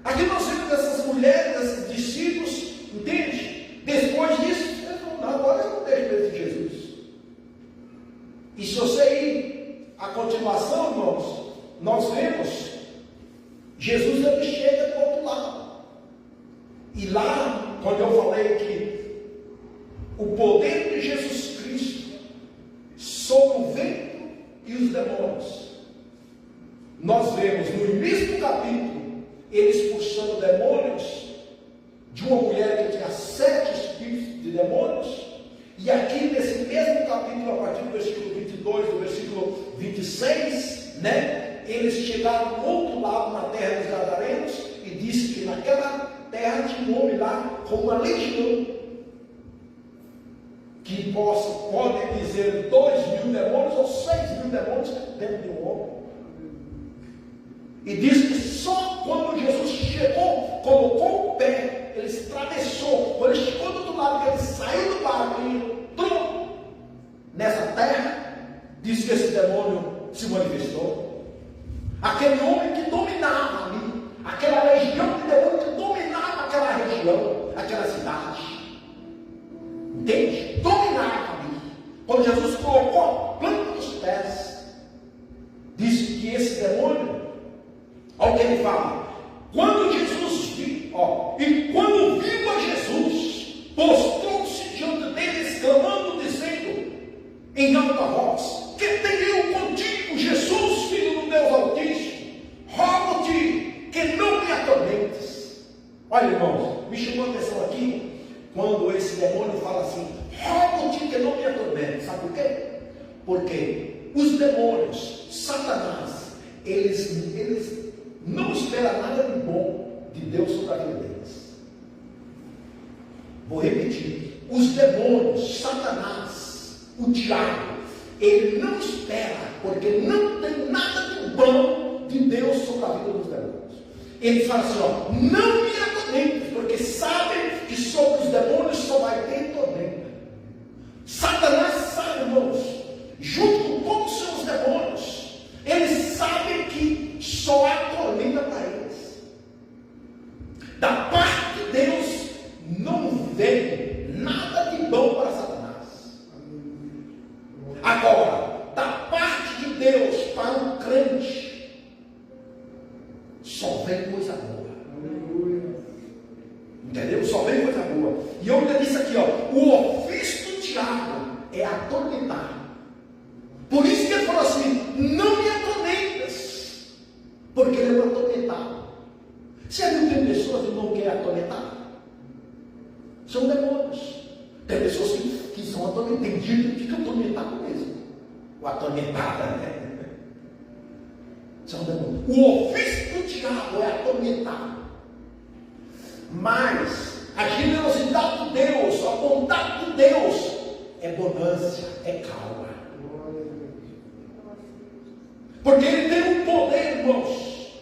Speaker 1: Aqui nós vemos essas mulheres, esses discípulos, entende? Depois disso, eles falam, agora eu não deixo mais de Jesus. E se você ir à continuação, irmãos, nós vemos Jesus, ele chega do outro lado. E lá, quando eu falei que o poder de Jesus Cristo sobre o vento e os demônios, nós vemos no início do capítulo ele expulsando demônios de uma mulher que tinha 7 espíritos de demônios. E aqui nesse mesmo capítulo, a partir do versículo 22, do versículo 26, né? Eles chegaram do outro lado, na terra dos Gadarenos, e disse que naquela terra tinha um homem lá com uma legião, que pode dizer 2.000 demônios ou 6.000 demônios dentro de um homem. E diz que só quando Jesus chegou, colocou o pé, ele se atravessou. Quando ele chegou do outro lado, ele saiu do barco e entrou nessa terra, diz que esse demônio se manifestou. Aquele homem que dominava ali, aquela legião de demônios que dominava aquela região, aquela cidade. Entende? Dominava ali. Quando Jesus colocou a planta dos pés, disse que esse demônio, olha o que ele fala, quando Jesus viu, e quando viu a Jesus, postrou-se diante dele, exclamando, dizendo em alta voz: que tenho eu contigo, Jesus, Filho do Deus Altíssimo? Rogo-te que não me atormentes. Olha, irmãos, me chamou a atenção aqui, quando esse demônio fala assim: rogo-te que não me atormentes. Sabe por quê? Porque os demônios, Satanás, eles não esperam nada de bom de Deus sobre a vida deles. Vou repetir: os demônios, Satanás, o diabo, ele não espera, porque não tem nada de bom de Deus sobre a vida dos demônios. Ele fala assim: não me atormentes, porque sabem que sobre os demônios só vai ter tormenta. Satanás sabe, irmãos, junto com todos os seus demônios, eles sabem que só há tormenta para eles. Da parte de Deus não vem nada de bom para Satanás. Agora, da parte de Deus para o crente, só vem coisa boa. Entendeu? Só vem coisa boa. E eu ainda disse aqui, o ofício do diabo é atormentar. Por isso que ele falou assim: não me atormentas, porque ele é um atormentado. Você viu que tem pessoas que não querem atormentar? São demônios. Tem pessoas que são atormentadas. Tem dia que fica atormentado mesmo. O atormentada, né? São demônios. O ofício do diabo é atormentar. Mas a generosidade de Deus, a bondade de Deus é bonança, é calma. Porque ele tem um poder, irmãos.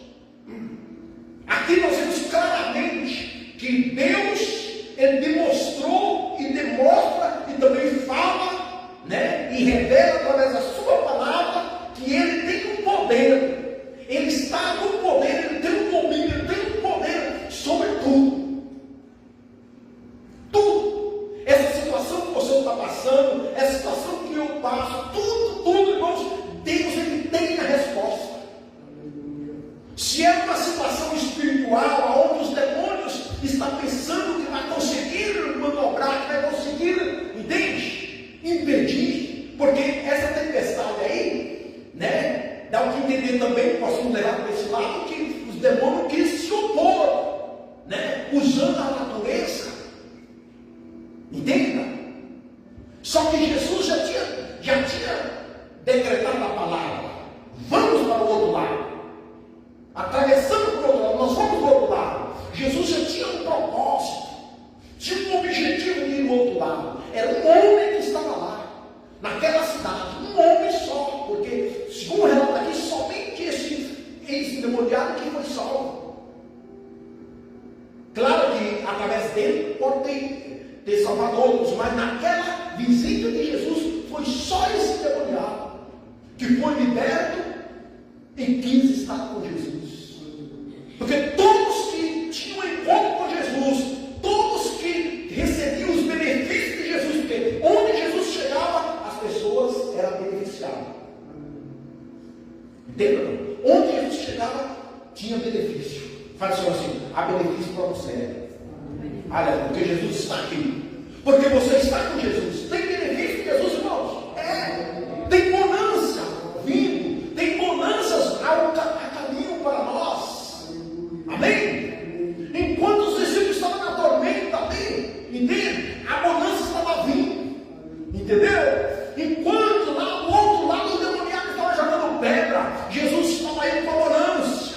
Speaker 1: Aqui nós vemos claramente que Deus, ele demonstrou e demonstra e também fala, né, e revela através da sua palavra que ele tem um poder. Ele está no poder, ele tem um domínio, ele tem um poder sobre tudo. Tudo. Essa situação que você está passando, essa situação que eu passo, tudo, irmãos, Deus, ele tem a resposta. Se é uma situação espiritual, onde os demônios estão pensando que vai conseguir manobrar, que vai conseguir, entende? Impedir, porque essa tempestade aí, né, dá o que entender também, posso levar para esse lado, que os demônios queriam se opor, né, usando a natureza. Entenda? Só que Jesus já tinha decretado a palavra: vamos para o outro lado, atravessando para o outro lado, nós vamos para o outro lado. Jesus já tinha um propósito, tinha um objetivo de ir para o outro lado. Era um homem que estava lá, naquela cidade, um homem só, porque, segundo o relato aqui, somente esse endemoniado que foi salvo. Claro que através dele pode ter salvado outros, mas naquela visita de Jesus foi só esse endemoniado que foi liberto e quis estar com Jesus. Porque todos que tinham encontro com Jesus, todos que recebiam os benefícios de Jesus, porque onde Jesus chegava, as pessoas eram beneficiadas. Entendeu? Onde Jesus chegava, tinha benefício. Fala assim: há benefício para você. Olha, porque Jesus está aqui. Porque você está com Jesus. Tem benefício de Jesus, irmãos? Tem bonança vindo. Tem bonanças a caminho para nós. Amém? Enquanto os discípulos estavam na tormenta ali, entende? A bonança estava vindo. Entendeu? Enquanto lá do outro lado o demoniado estava jogando pedra, Jesus estava indo com a bonança.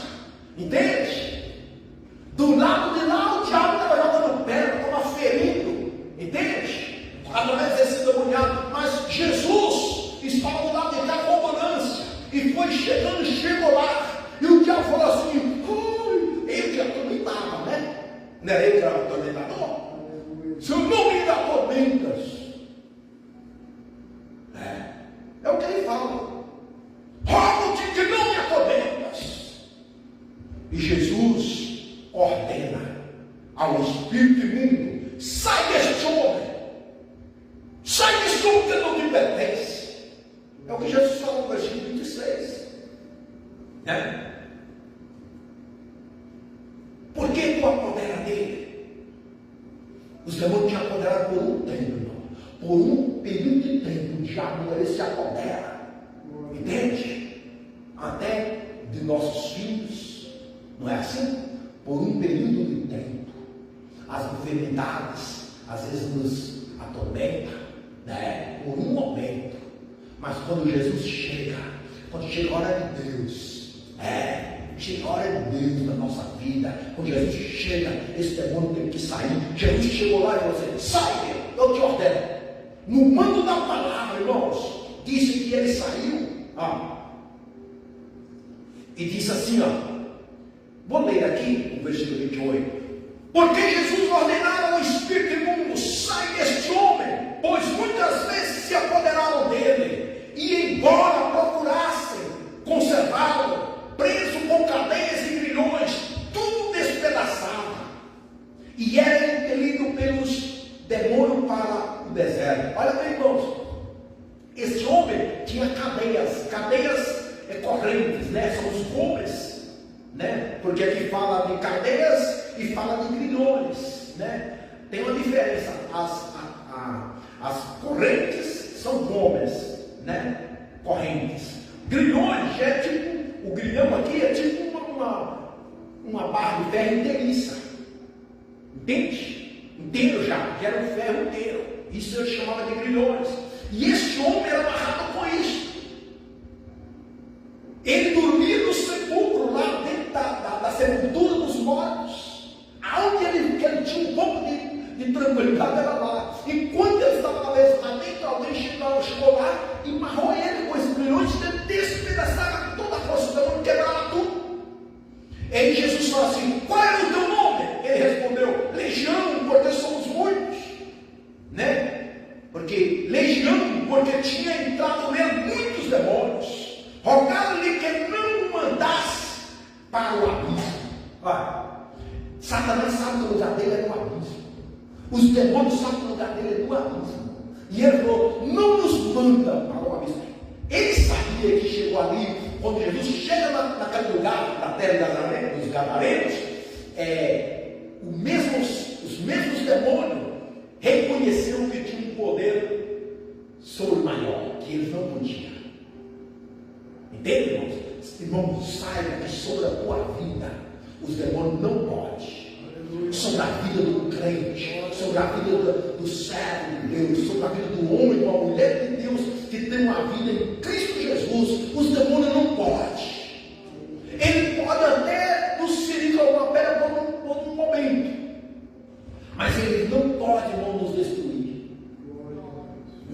Speaker 1: Entende? Do lado de lá o diabo estava jogando pedra, estava ferindo, entende? Através desse demoniado. Mas Jesus estava do lado de cá com abundância, e foi chegando, chegou lá, e o diabo falou assim: ele que atormentava, né? Não era ele que era atormentador? Seu nome dá tormentas. É o que ele fala: rogo-te que não me atormentas. E Jesus ordena ao espírito imundo: sai deste homem, sai deste homem que não te pertence. É o que Jesus fala no versículo 26. Né? Por que tu apodera dele? Os demônios te apoderaram por um tempo, irmão. Por um período de tempo, o diabo ele se apodera. Entende? Até de nossos filhos. Não é assim? Por um período de tempo. As enfermidades às vezes nos atormentam, né? Por um momento. Mas quando Jesus chega, quando chega a hora de Deus, chega a hora de Deus na nossa vida, quando Jesus chega, esse demônio tem que sair. Jesus chegou lá e falou assim: sai, eu te ordeno. No mando da palavra, irmãos, disse que ele saiu, e disse assim, vou ler aqui o versículo 28. Porque Jesus ordenara ao espírito imundo: sai deste homem, pois muitas vezes se apoderaram dele, e embora procurassem conservá-lo, preso com cadeias e grilhões, tudo despedaçado, e era impelido pelos demônios para o deserto. Olha bem, irmãos, esse homem tinha cadeias correntes, né? São os robles, né? Porque aqui fala de cadeias e fala de grilhões, né? Tem uma diferença. As correntes são robles, né? Correntes. Grilhões é tipo, o grilhão aqui é tipo uma barra de ferro inteiriça. Entende? Inteiro já era um ferro inteiro. Isso eu chamava de grilhões. E este homem era amarrado com isso. Ele dormia no sepulcro, lá dentro da sepultura dos mortos. Aonde ele tinha um pouco de tranquilidade era lá. E quando ele estava lá dentro, alguém chegou lá e amarrou ele com esses grilhões e despedaçava toda a força do demônio, quebrava tudo. E aí Jesus falou assim: qual é o teu nome? Ele respondeu: Legião, porque somos muitos, né? Porque Legião, porque tinha entrado nele muitos demônios. Rogaram-lhe que não mandasse para o abismo. Olha, Satanás sabe que o lugar dele é no abismo. Os demônios sabem que o lugar dele é no abismo. E ele falou: não nos manda para o abismo. Ele sabia que chegou ali, quando Jesus chega naquele lugar da terra dos Gadarenos, os mesmos demônios reconheceram que tinha um poder sobre-maior, que eles não podiam. Entende, irmãos? Irmão, saiba que sobre a tua vida os demônios não podem. Sobre a vida do crente, sobre a vida do servo de Deus, sobre a vida do homem, uma mulher de Deus que tem uma vida em Cristo Jesus, os demônios não podem. Ele pode até nos ferir com alguma pedra por um momento, mas ele não pode, irmão, nos destruir.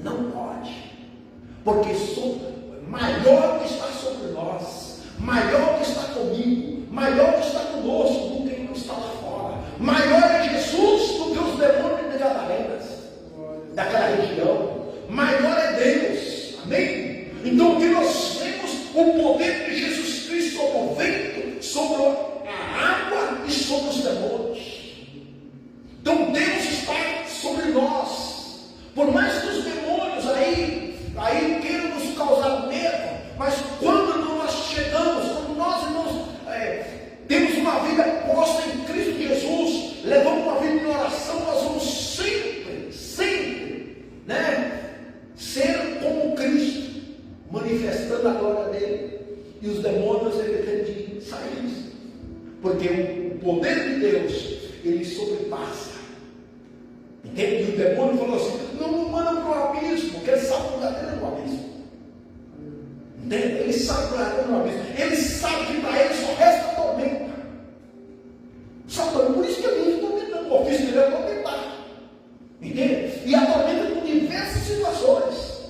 Speaker 1: Não pode, porque maior que está sobre nós, maior que está comigo, maior que está conosco do que não está lá fora. Maior é Jesus do que os demônios de Gadarenas, daquela região. Maior é Deus, amém? Então o que nós temos? O poder de Jesus Cristo sobre o vento, sobre a água e sobre os demônios. Então Deus está sobre nós. Por mais que os demônios aí queiram nos causar medo, mas quando nós chegamos, quando nós, irmãos, temos uma vida posta em Cristo Jesus, levamos uma vida de oração, nós vamos sempre, né, ser como Cristo, manifestando a glória dele. E os demônios, ele tem de sair, porque o poder de Deus, ele sobrepassa. Entende? E o demônio falou assim: não manda para o abismo, porque ele sabe que o lugar dele é no abismo. Entende? Ele sabe que o lugar dele é no abismo. Ele sabe que para ele só resta tormenta. Por isso que ele vive tormentando. O ofício dele é tormentar. Entende? E atormenta com diversas situações,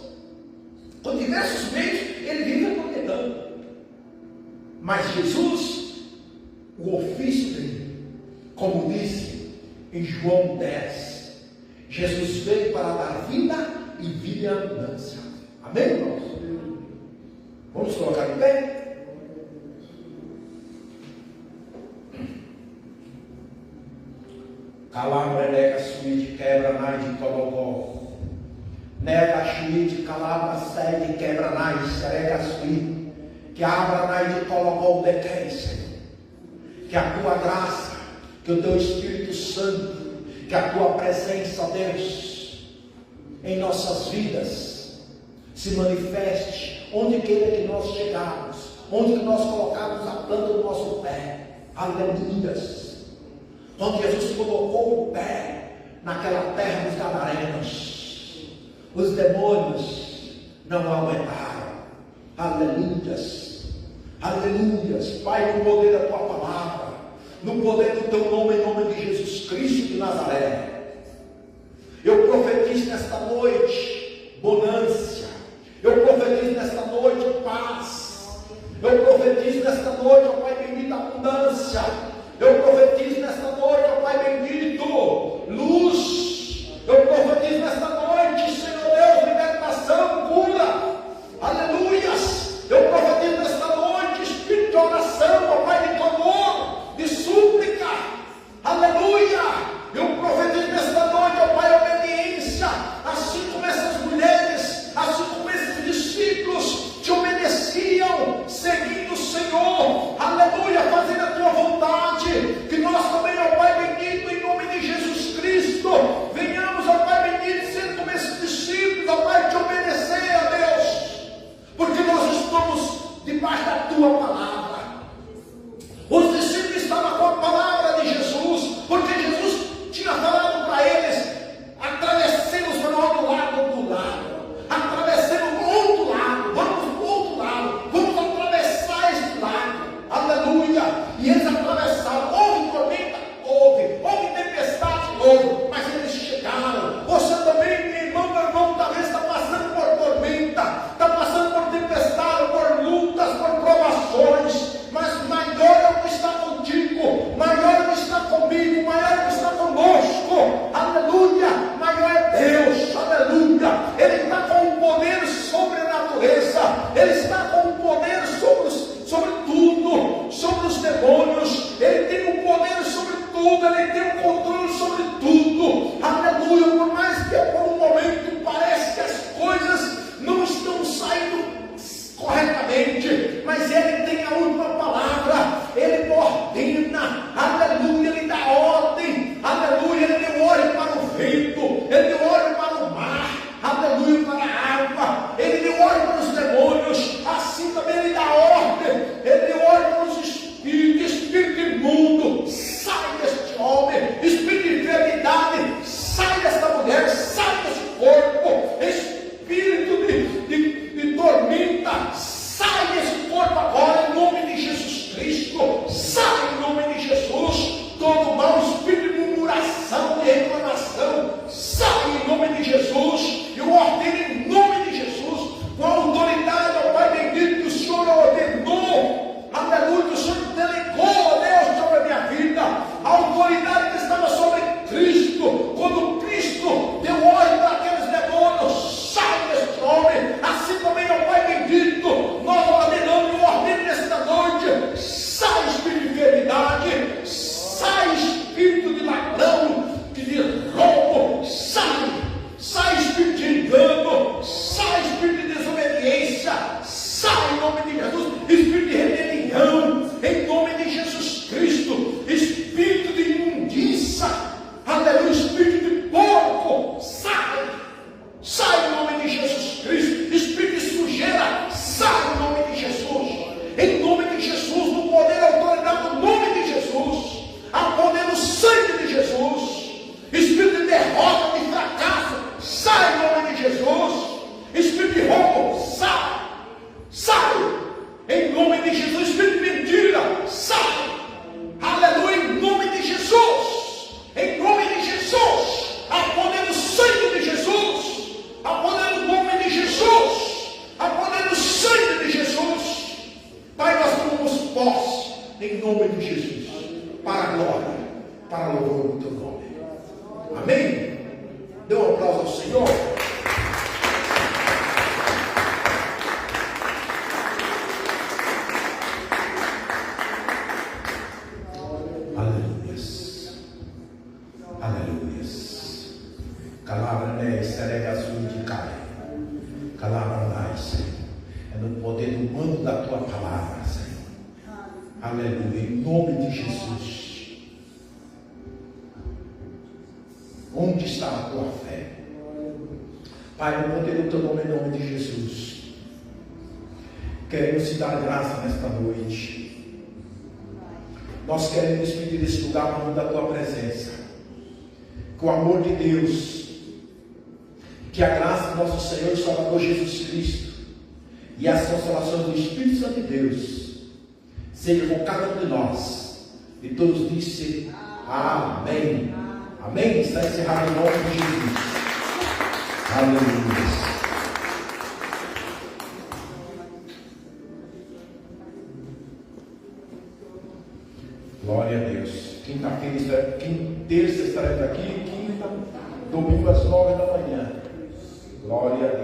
Speaker 1: com diversos meios, ele vive atormentando. Mas Jesus, o ofício dele, como disse em João 10, Jesus veio para dar vida e vida em abundância. Amém, irmãos? Vamos colocar de pé? Calabra, nega, suíte, quebra, nai de Tologó. Nega, suíte, calabra, segue, quebra, nai, serega, suíte. que abra na de colocou de Senhor. Que a tua graça, que o teu Espírito Santo, que a tua presença, Deus, em nossas vidas, se manifeste onde queira que nós chegarmos, onde que nós colocarmos a planta do nosso pé. Aleluias. Onde Jesus colocou o pé naquela terra dos Gadarenos, os demônios não aguentaram. Aleluias. Aleluias. Pai, no poder da tua palavra, no poder do teu nome, em nome de Jesus Cristo de Nazaré, eu profetizo nesta noite bonança. Eu profetizo nesta noite paz. Eu profetizo nesta noite, ó Pai bendito, abundância. Eu profetizo nesta noite, ó Pai bendito, luz. Eu profetizo nesta noite, Senhor Deus, libertação, cura. Aleluias. Eu profetizo nesta noite espírito de oração, ó Pai, de clamor, de súplica. Aleluia. Eu profetizo nesta noite, ó Pai, obediência, assim como essas mulheres, assim como esses discípulos te obedeciam, seguindo o Senhor, aleluia, fazendo a tua vontade. Que nós também, ó Pai bendito, em nome de Jesus Cristo, venhamos, ó Pai bendito, sendo como esses discípulos, ó Pai, te obedecer a Deus, porque nós estamos debaixo da tua palavra. Os discípulos estavam com a palavra de Jesus, porque Jesus tinha falado para eles: atravessemos para o outro lado do lago, atravessemos para o outro lado, vamos para o outro lado, vamos atravessar esse lago, aleluia. E eles atravessaram. Houve tormenta? Houve tempestade? Houve, mas eles chegaram. Você também, meu irmão, talvez está passando por tormenta, está passando por tempestade, por lutas, por provações, mas maior é o que está contigo, maior é o que está comigo, maior é o que está conosco, aleluia. Maior é Deus, aleluia. Ele está com o poder sobre a natureza, Ele está com o poder sobre tudo, sobre os demônios. Ele tem o poder sobre tudo, Ele tem o controle sobre tudo, aleluia. Por mais que por um momento parece que as coisas não estão saindo corretamente, mas Ele tem a última palavra. Ele ordena, aleluia. Ele dá ordem, aleluia. Ele deu ordem para o vento, Ele deu ordem para o mar, aleluia, para a água. Ele deu ordem para os demônios, assim também Ele dá ordem. Ele deu ordem para os espírito imundo, sai deste homem. Espírito de enfermidade, sai desta mulher, sai desse corpo. Espírito de tormenta, sai desse corpo agora, em nome de Jesus Cristo. Sai em nome de Jesus. Todo mau espírito de murmuração, de reclamação, sai em nome de Jesus. Eu ordeno em nome de Jesus, com a autoridade, ó Pai bendito, que o Senhor ordenou, aleluia, que o Senhor delegou, ó Deus, sobre a minha vida. A autoridade que estava sobre Cristo, quando Cristo deu ordem para aqueles demônios: sai deste homem. Assim também, ó Pai bendito, nós ordenamos e ordeno nesta noite: sai espírito de enfermidade, sai espírito de ladrão, de roubo, sai espírito de engano, sai espírito de desobediência, sai em nome de Jesus. Espírito de rebelião, em nome de Jesus Cristo. Espírito de imundícia, aleluia, espírito de porco, sai em nome de Jesus Cristo. Espírito de sujeira, sai em nome de Jesus. Em nome de Jesus, no poder e autoridade do nome de Jesus, ao poder do sangue de Jesus. Espírito de derrota, de fracasso, sai em nome de Jesus. Espírito de roubo, sai em nome de Jesus. Espírito de mentira, sai, aleluia, em nome de Jesus. Em nome de Jesus, ao poder do sangue de Jesus, ao poder do nome de Jesus, ao poder do sangue de Jesus. Pai, nós tomamos posse em nome de Jesus, para a glória, para o louvor do teu nome. Amém? Dê um aplauso ao Senhor. Aleluias. Aleluias. Calabra serega azul de cai. Calabra, Senhor. É no poder do mando da tua palavra. Aleluia. Em nome de Jesus. Onde está a tua fé? Pai, no poder do teu nome, em nome de Jesus, queremos te dar graça nesta noite. Nós queremos pedir esse lugar para da tua presença. Que o amor de Deus, que a graça do nosso Senhor e Salvador Jesus Cristo e as consolações do Espírito Santo de Deus sejam com cada um de nós. E todos dizem amém. Amém? Está encerrado em nome de Jesus. Aleluia. Glória a Deus. Quinta-feira, terça estaremos aqui, quinta, domingo às 9 da manhã. Glória a Deus.